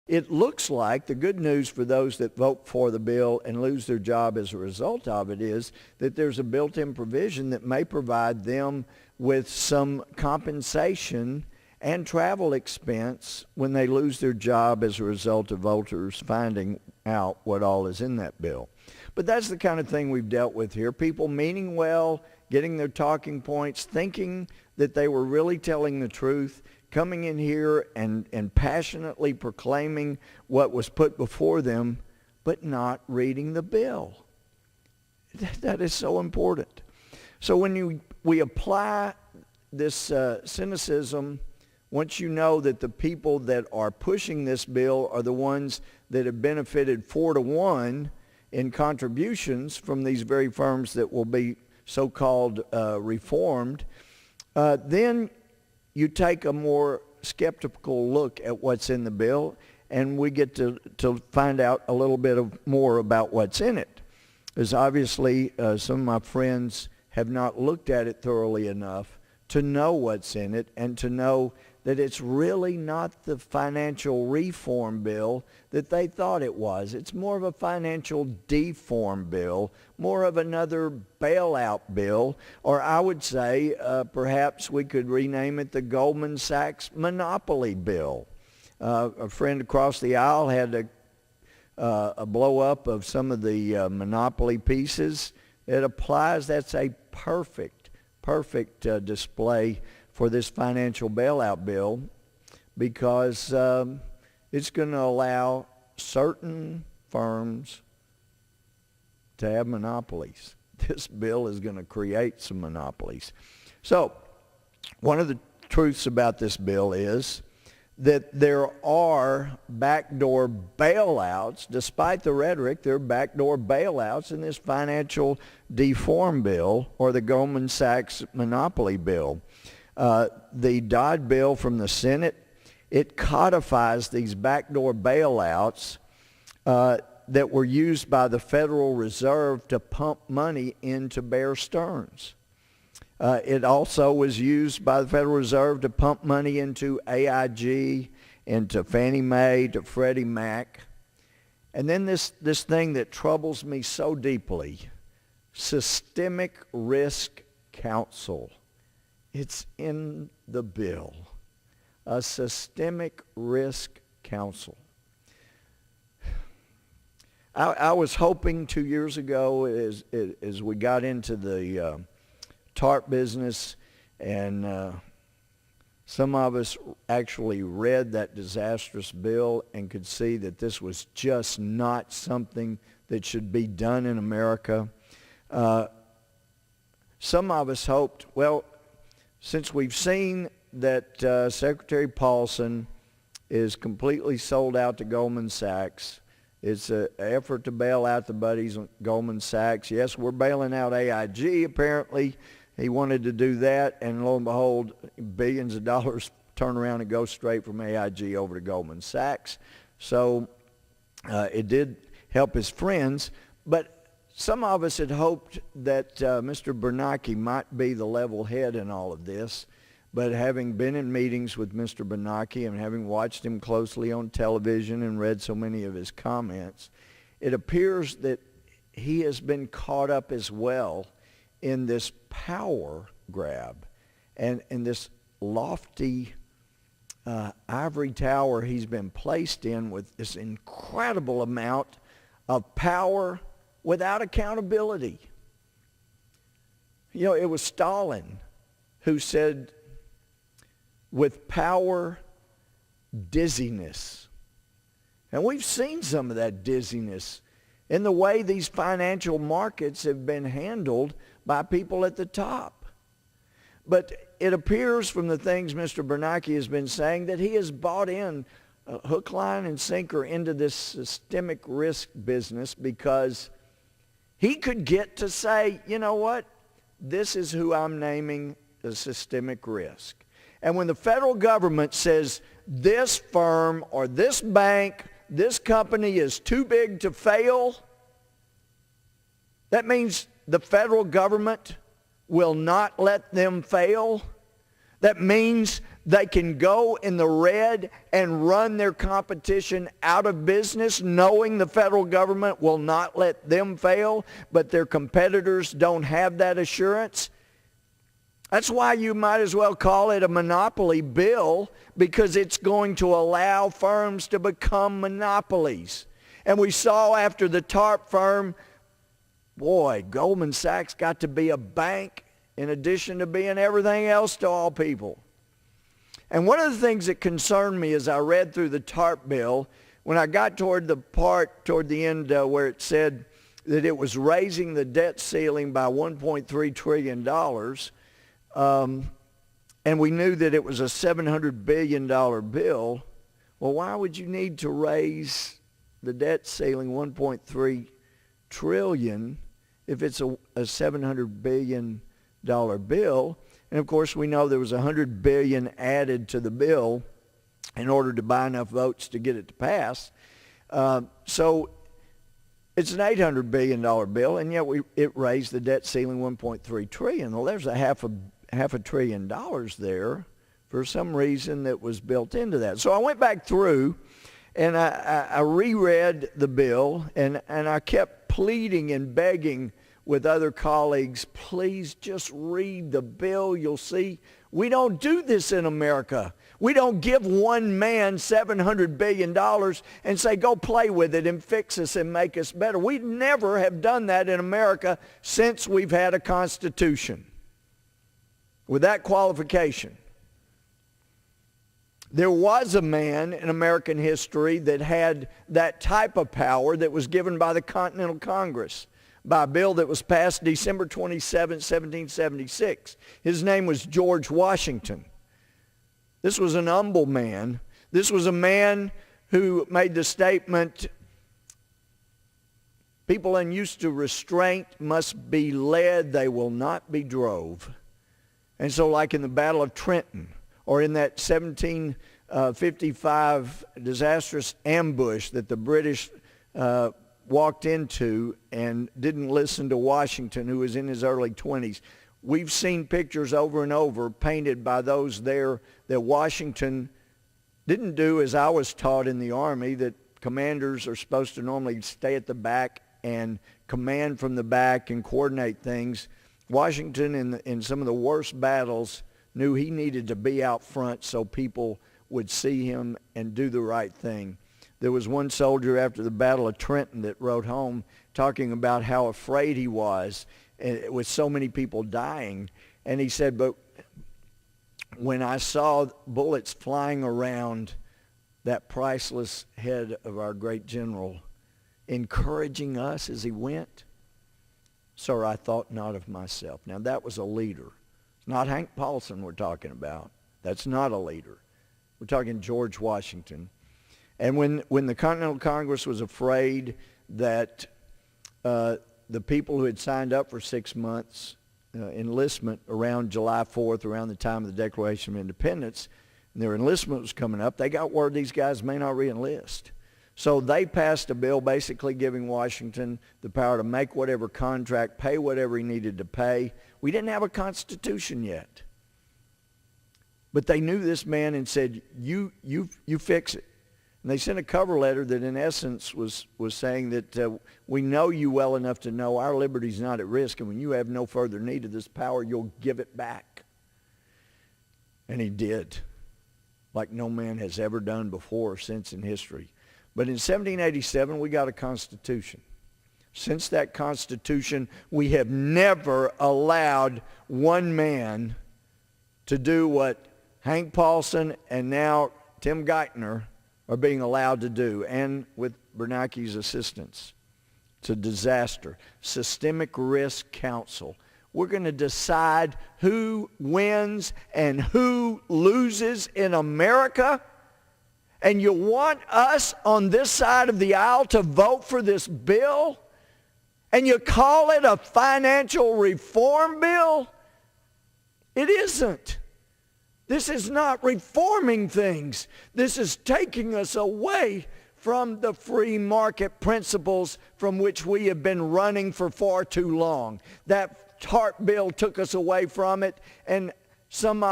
It looks like the good news for those that vote for the bill and lose their job as a result of it is that there's a built-in provision that may provide them with some compensation and travel expense when they lose their job as a result of voters finding out what all is in that bill. But that's the kind of thing we've dealt with here. People meaning well, getting their talking points, thinking that they were really telling the truth, coming in here and passionately proclaiming what was put before them, but not reading the bill. That is so important. So when we apply this cynicism, once you know that the people that are pushing this bill are the ones that have benefited 4-1 in contributions from these very firms that will be so-called reformed, then you take a more skeptical look at what's in the bill, and we get to find out a little bit more about what's in it. Because obviously some of my friends have not looked at it thoroughly enough to know what's in it and to know that it's really not the financial reform bill that they thought it was. It's more of a financial deform bill, more of another bailout bill, or I would say perhaps we could rename it the Goldman Sachs monopoly bill. A friend across the aisle had a blow up of some of the monopoly pieces. It applies. That's a perfect display for this financial bailout bill, because it's going to allow certain firms to have monopolies. This bill is going to create some monopolies. So one of the truths about this bill is that there are backdoor bailouts. Despite the rhetoric, there are backdoor bailouts in this financial deform bill, or the Goldman Sachs monopoly bill. The Dodd bill from the Senate, it codifies these backdoor bailouts that were used by the Federal Reserve to pump money into Bear Stearns. It also was used by the Federal Reserve to pump money into AIG, into Fannie Mae, to Freddie Mac. And then this thing that troubles me so deeply, Systemic Risk Council. It's in the bill. A Systemic Risk Council. I was hoping 2 years ago as we got into the TARP business, and some of us actually read that disastrous bill and could see that this was just not something that should be done in America. Some of us hoped, well, since we've seen that Secretary Paulson is completely sold out to Goldman Sachs, it's an effort to bail out the buddies of Goldman Sachs. Yes, we're bailing out AIG, apparently. He wanted to do that, and lo and behold, billions of dollars turn around and go straight from AIG over to Goldman Sachs. So it did help his friends, but some of us had hoped that Mr. Bernanke might be the level head in all of this, but having been in meetings with Mr. Bernanke and having watched him closely on television and read so many of his comments, it appears that he has been caught up as well in this power grab and in this lofty ivory tower he's been placed in with this incredible amount of power without accountability. You know, it was Stalin who said, with power, dizziness. And we've seen some of that dizziness in the way these financial markets have been handled by people at the top. But it appears from the things Mr. Bernanke has been saying that he has bought in hook, line, and sinker into this systemic risk business because he could get to say, you know what, this is who I'm naming the systemic risk. And when the federal government says this firm or this bank, this company is too big to fail, that means the federal government will not let them fail. That means they can go in the red and run their competition out of business, knowing the federal government will not let them fail, but their competitors don't have that assurance? That's why you might as well call it a monopoly bill, because it's going to allow firms to become monopolies. And we saw after the TARP firm, boy, Goldman Sachs got to be a bank in addition to being everything else to all people. And one of the things that concerned me as I read through the TARP bill, when I got toward the end where it said that it was raising the debt ceiling by $1.3 trillion, and we knew that it was a $700 billion bill, well, why would you need to raise the debt ceiling $1.3 trillion if it's a $700 billion bill? And of course, we know there was $100 billion added to the bill in order to buy enough votes to get it to pass. So it's an $800 billion bill, and yet it raised the debt ceiling $1.3 trillion. Well, there's a half a trillion dollars there for some reason that was built into that. So I went back through and I reread the bill, and I kept pleading and begging with other colleagues, please just read the bill. You'll see we don't do this in America. We don't give one man $700 billion and say, go play with it and fix us and make us better. We never have done that in America since we've had a Constitution. With that qualification, there was a man in American history that had that type of power that was given by the Continental Congress by a bill that was passed December 27, 1776. His name was George Washington. This was an humble man. This was a man who made the statement, people unused to restraint must be led, they will not be drove. And so like in the Battle of Trenton, or in that 1755 disastrous ambush that the British walked into and didn't listen to Washington, who was in his early 20s. We've seen pictures over and over painted by those there that Washington didn't do as I was taught in the Army, that commanders are supposed to normally stay at the back and command from the back and coordinate things. Washington, in some of the worst battles, knew he needed to be out front so people would see him and do the right thing. There was one soldier after the Battle of Trenton that wrote home talking about how afraid he was with so many people dying. And he said, but when I saw bullets flying around that priceless head of our great general, encouraging us as he went, sir, I thought not of myself. Now that was a leader. It's not Hank Paulson we're talking about. That's not a leader. We're talking George Washington. And when the Continental Congress was afraid that the people who had signed up for 6 months enlistment around July 4th, around the time of the Declaration of Independence, and their enlistment was coming up, they got word these guys may not re-enlist. So they passed a bill basically giving Washington the power to make whatever contract, pay whatever he needed to pay. We didn't have a Constitution yet. But they knew this man and said, you fix it. And they sent a cover letter that in essence was saying that we know you well enough to know our liberty's not at risk, and when you have no further need of this power, you'll give it back. And he did, like no man has ever done before or since in history. But in 1787, we got a Constitution. Since that Constitution, we have never allowed one man to do what Hank Paulson and now Tim Geithners are being allowed to do, and with Bernanke's assistance. It's a disaster. Systemic Risk Council. We're going to decide who wins and who loses in America. And you want us on this side of the aisle to vote for this bill? And you call it a financial reform bill? It isn't. This is not reforming things. This is taking us away from the free market principles from which we have been running for far too long. That TARP bill took us away from it, and some